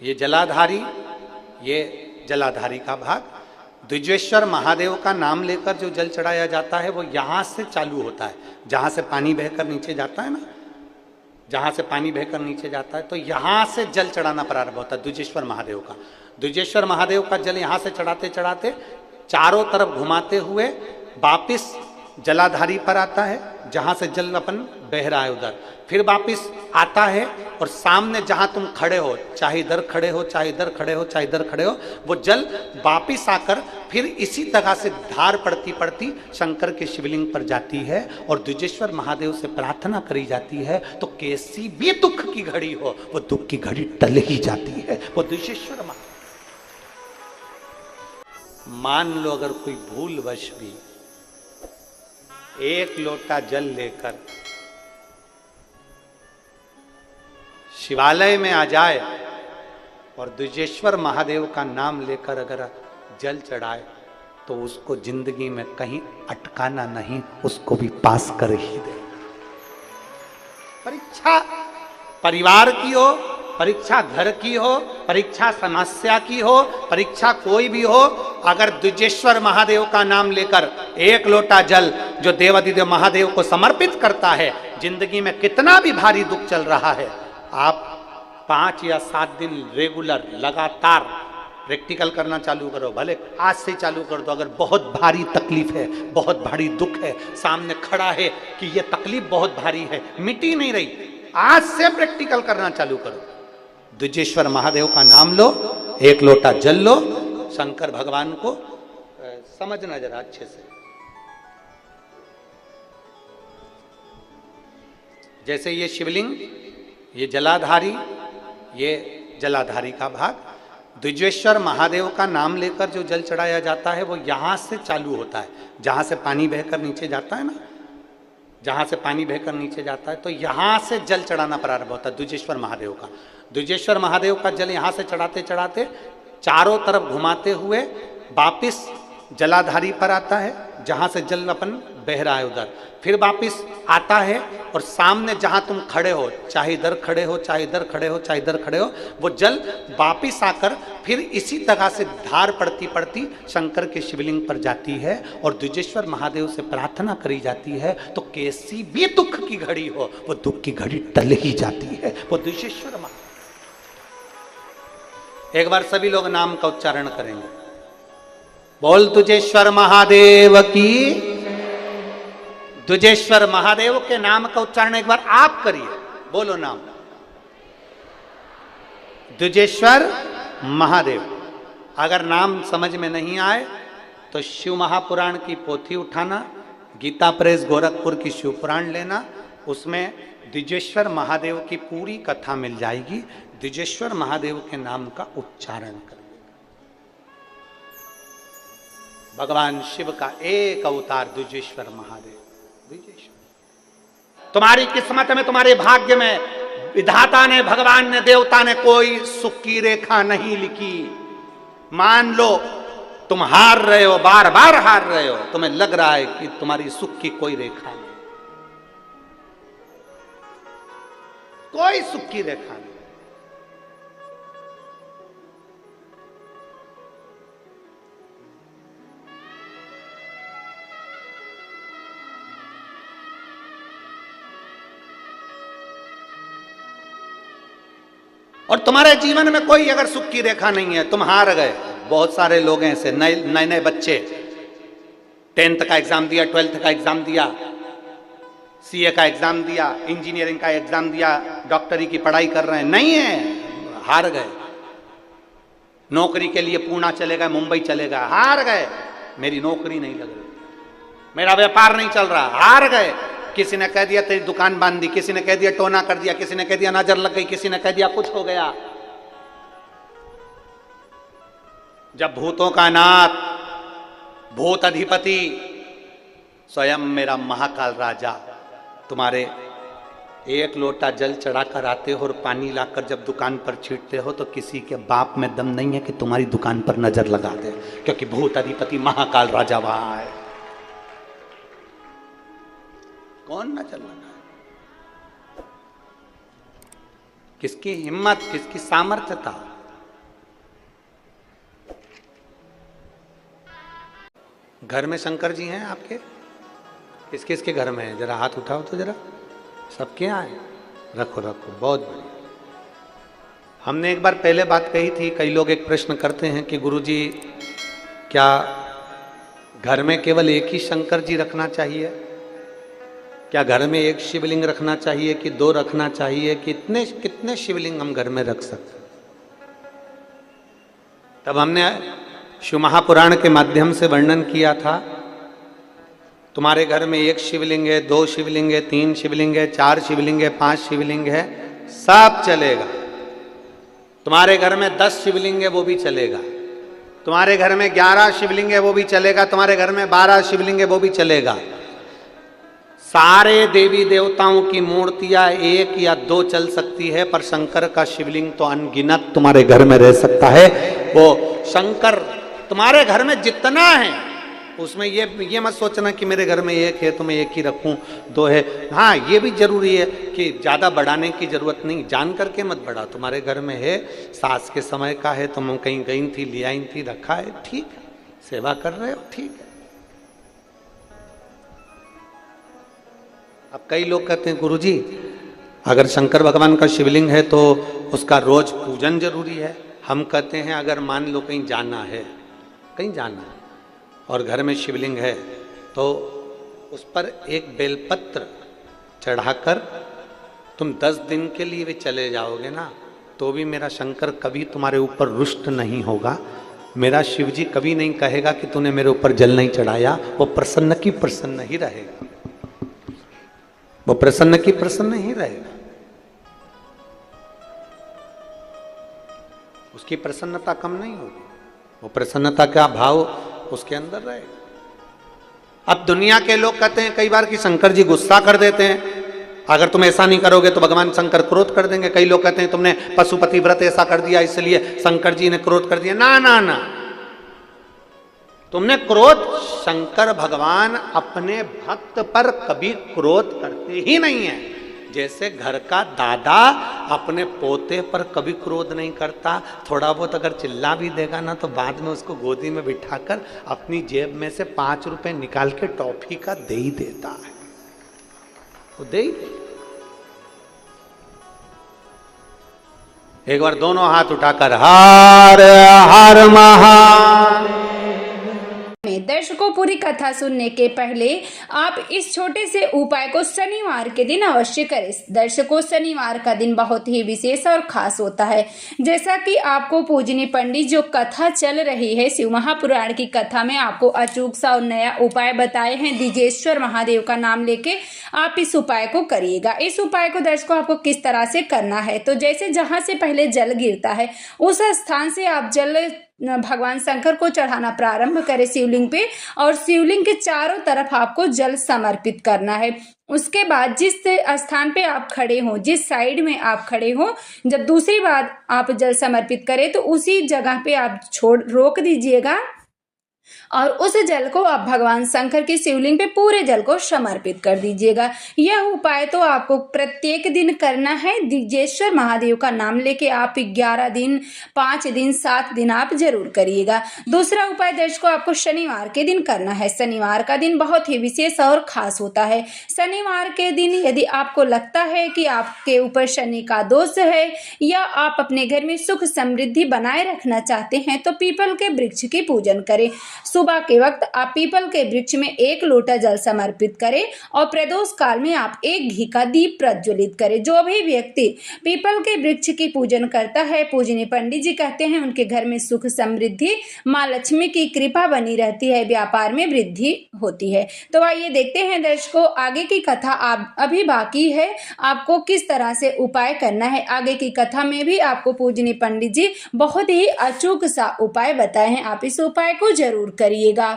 ये जलाधारी, ये जलाधारी का भाग। द्विजेश्वर महादेव का नाम लेकर जो जल चढ़ाया जाता है वो यहाँ से चालू होता है, जहाँ से पानी बहकर नीचे जाता है ना, जहाँ से पानी बहकर नीचे जाता है तो यहाँ से जल चढ़ाना प्रारंभ होता है द्विजेश्वर महादेव का। द्विजेश्वर महादेव का जल यहाँ से चढ़ाते चढ़ाते चारों तरफ घुमाते हुए वापिस जलाधारी पर आता है, जहाँ से जल अपन बह रहा है उधर, फिर वापिस आता है और सामने जहाँ तुम खड़े हो, चाहे इधर खड़े हो, चाहे इधर खड़े हो, चाहे इधर खड़े हो, वो जल वापिस आकर फिर इसी तरह से धार पड़ती पड़ती शंकर के शिवलिंग पर जाती है और द्विजेश्वर महादेव से प्रार्थना करी जाती है तो कैसी भी दुख की घड़ी हो वो दुख की घड़ी टल ही जाती है। वो द्विजेश्वर महादेव, मान लो अगर कोई भूलवश भी एक लोटा जल लेकर शिवालय में आ जाए और द्विजेश्वर महादेव का नाम लेकर अगर जल चढ़ाए तो उसको जिंदगी में कहीं अटकाना नहीं, उसको भी पास कर ही दे। परीक्षा परिवार की हो, परीक्षा घर की हो, परीक्षा समस्या की हो, परीक्षा कोई भी हो, अगर द्विजेश्वर महादेव का नाम लेकर एक लोटा जल जो देवाधिदेव महादेव को समर्पित करता है, जिंदगी में कितना भी भारी दुख चल रहा है, आप 5 या 7 दिन रेगुलर लगातार प्रैक्टिकल करना चालू करो, भले आज से चालू कर दो। अगर बहुत भारी तकलीफ है, बहुत भारी दुख है, सामने खड़ा है कि ये तकलीफ बहुत भारी है, मिटी नहीं रही, आज से प्रैक्टिकल करना चालू करो। द्विजेश्वर महादेव का नाम लो, एक लोटा जल लो, शंकर भगवान को समझना जरा अच्छे से। जैसे ये शिवलिंग, ये जलाधारी, ये जलाधारी का भाग। द्विजेश्वर महादेव का नाम लेकर जो जल चढ़ाया जाता है वो यहाँ से चालू होता है, जहाँ से पानी बहकर नीचे जाता है ना, जहाँ से पानी बहकर नीचे जाता है तो यहाँ से जल चढ़ाना प्रारंभ होता है द्विजेश्वर महादेव का। द्विजेश्वर महादेव का जल यहाँ से चढ़ाते चढ़ाते चारों तरफ घुमाते हुए वापिस जलाधारी पर आता है, जहाँ से जल अपन बह रहा है उधर, फिर वापिस आता है और सामने जहाँ तुम खड़े हो, चाहे इधर खड़े हो, चाहे इधर खड़े हो, चाहे इधर खड़े हो, वो जल वापिस आकर फिर इसी तरह से धार पड़ती पड़ती शंकर के शिवलिंग पर जाती है और द्विजेश्वर महादेव से प्रार्थना करी जाती है तो कैसी भी दुख की घड़ी हो वो दुख की घड़ी टल ही जाती है। वो द्विजेश्वर महादेव। एक बार सभी लोग नाम का उच्चारण करेंगे, बोल द्विजेश्वर महादेव की। द्विजेश्वर महादेव के नाम का उच्चारण एक बार आप करिए, बोलो नाम द्विजेश्वर महादेव। अगर नाम समझ में नहीं आए तो शिव महापुराण की पोथी उठाना, गीता प्रेस गोरखपुर की शिव पुराण लेना, उसमें द्विजेश्वर महादेव की पूरी कथा मिल जाएगी। द्विजेश्वर महादेव के नाम का उच्चारण कर, भगवान शिव का एक अवतार द्विजेश्वर महादेव। द्विजेश्वर तुम्हारी किस्मत में, तुम्हारे भाग्य में विधाता ने, भगवान ने, देवता ने कोई सुख की रेखा नहीं लिखी। मान लो तुम हार रहे हो, बार बार हार रहे हो, तुम्हें लग रहा है कि तुम्हारी सुख की कोई रेखा नहीं, कोई सुख की रेखा नहीं। और तुम्हारे जीवन में कोई अगर सुख की रेखा नहीं है, तुम हार गए। बहुत सारे लोग हैं ऐसे, नए नए बच्चे 10th का एग्जाम दिया, 12th का एग्जाम दिया, सीए का एग्जाम दिया, इंजीनियरिंग का एग्जाम दिया, डॉक्टरी की पढ़ाई कर रहे हैं, नहीं है, हार गए। नौकरी के लिए पूना चले गए, मुंबई चले गए, हार गए। मेरी नौकरी नहीं लग रही, मेरा व्यापार नहीं चल रहा, हार गए। किसी ने कह दिया तेरी दुकान बांध दी, किसी ने कह दिया टोना कर दिया, किसी ने कह दिया नजर लग गई, किसी ने कह दिया कुछ हो गया। जब भूतों का नाथ, भूत अधिपति स्वयं मेरा महाकाल राजा तुम्हारे एक लोटा जल चढ़ाकर आते हो और पानी लाकर जब दुकान पर छींटते हो तो किसी के बाप में दम नहीं है कि तुम्हारी दुकान पर नजर लगा दे, क्योंकि भूत अधिपति महाकाल राजा वहां है। कौन नजर लगाए? किसकी हिम्मत, किसकी सामर्थ्यता? घर में शंकर जी हैं आपके? किस किस के घर में है? जरा हाथ उठाओ तो जरा। सबके यहाँ है? रखो रखो, बहुत बढ़िया। हमने एक बार पहले बात कही थी, कई लोग एक प्रश्न करते हैं कि गुरुजी क्या घर में केवल एक ही शंकर जी रखना चाहिए? क्या घर में एक शिवलिंग रखना चाहिए कि दो रखना चाहिए? कितने कितने शिवलिंग हम घर में रख सकते? तब हमने शिव महापुराण के माध्यम से वर्णन किया था, तुम्हारे घर में एक शिवलिंग है, दो शिवलिंग है, तीन शिवलिंग है, चार शिवलिंग है, पांच शिवलिंग है, सब चलेगा। तुम्हारे घर में 10 शिवलिंग है, वो भी चलेगा। तुम्हारे घर में 11 शिवलिंग है, वो भी चलेगा। तुम्हारे घर में 12 शिवलिंग है, वो भी चलेगा। सारे देवी देवताओं की मूर्तियां एक या दो चल सकती है, पर शंकर का शिवलिंग तो अनगिनत तुम्हारे घर में रह सकता है। वो शंकर तुम्हारे घर में जितना है, उसमें ये मत सोचना कि मेरे घर में एक है तो मैं एक ही रखूं, दो है। हाँ, ये भी जरूरी है कि ज़्यादा बढ़ाने की जरूरत नहीं, जान करके मत बढ़ा। तुम्हारे घर में है, सास के समय का है, तुम कहीं गई थी, ले आई थी, रखा है, ठीक है, सेवा कर रहे हो, ठीक है। अब कई लोग कहते हैं गुरुजी अगर शंकर भगवान का शिवलिंग है तो उसका रोज पूजन जरूरी है। हम कहते हैं अगर मान लो कहीं जाना है, कहीं जाना है और घर में शिवलिंग है, तो उस पर एक बेलपत्र चढ़ाकर तुम 10 दिन के लिए भी चले जाओगे ना, तो भी मेरा शंकर कभी तुम्हारे ऊपर रुष्ट नहीं होगा। मेरा शिवजी कभी नहीं कहेगा कि तूने मेरे ऊपर जल नहीं चढ़ाया। वो प्रसन्न की प्रसन्न ही रहेगा, वो प्रसन्न की प्रसन्न ही रहेगा। उसकी प्रसन्नता कम नहीं होगी, वो प्रसन्नता का भाव उसके अंदर रहेगा। अब दुनिया के लोग कहते हैं कई बार कि शंकर जी गुस्सा कर देते हैं, अगर तुम ऐसा नहीं करोगे तो भगवान शंकर क्रोध कर देंगे। कई लोग कहते हैं तुमने पशुपति व्रत ऐसा कर दिया इसलिए शंकर जी ने क्रोध कर दिया। ना ना ना, तुमने क्रोध, शंकर भगवान अपने भक्त पर कभी क्रोध करते ही नहीं है। जैसे घर का दादा अपने पोते पर कभी क्रोध नहीं करता, थोड़ा बहुत अगर चिल्ला भी देगा ना तो बाद में उसको गोदी में बिठाकर अपनी जेब में से 5 रुपए निकाल के टॉफी का दे ही देता है, वो दे ही देता। एक बार दोनों हाथ उठाकर हर हर महादेव। दर्शकों, पूरी कथा सुनने के पहले आप इस छोटे से उपाय को शनिवार के दिन अवश्य करें। दर्शकों, शनिवार का दिन बहुत ही विशेष और खास होता है। जैसा कि आपको पूजनीय पंडित जो कथा चल रही है शिव महापुराण की कथा में आपको अचूक सा और नया उपाय बताए हैं। द्विजेश्वर महादेव का नाम लेके आप इस उपाय को करिएगा। इस उपाय को दर्शकों आपको किस तरह से करना है, तो जैसे जहां से पहले जल गिरता है उस स्थान से आप जल भगवान शंकर को चढ़ाना प्रारंभ करें शिवलिंग पे, और शिवलिंग के चारों तरफ आपको जल समर्पित करना है। उसके बाद जिस स्थान पे आप खड़े हो, जिस साइड में आप खड़े हो, जब दूसरी बार आप जल समर्पित करें तो उसी जगह पे आप रोक दीजिएगा और उस जल को आप भगवान शंकर की शिवलिंग पे पूरे जल को समर्पित कर दीजिएगा। यह उपाय तो आपको प्रत्येक दिन करना है। द्विजेश्वर महादेव का नाम लेके आप 11 दिन, 5 दिन, 7 दिन आप जरूर करिएगा। दूसरा उपाय दर्शकों आपको शनिवार के दिन करना है। शनिवार का दिन बहुत ही विशेष और खास होता है। शनिवार के दिन यदि आपको लगता है कि आपके ऊपर शनि का दोष है या आप अपने घर में सुख समृद्धि बनाए रखना चाहते हैं तो पीपल के वृक्ष की पूजन करें। सुबह के वक्त आप पीपल के वृक्ष में 1 लोटा जल समर्पित करें और प्रदोष काल में आप 1 घी का दीप प्रज्वलित करें। जो भी व्यक्ति पीपल के वृक्ष की पूजन करता है, पूजनीय पंडित जी कहते हैं उनके घर में सुख समृद्धि, माँ लक्ष्मी की कृपा बनी रहती है, व्यापार में वृद्धि होती है। तो आइए देखते हैं दर्शकों, आगे की कथा आप अभी बाकी है, आपको किस तरह से उपाय करना है। आगे की कथा में भी आपको पूजनीय पंडित जी बहुत ही अचूक सा उपाय बताए हैं, आप इस उपाय को जरूर करिएगा।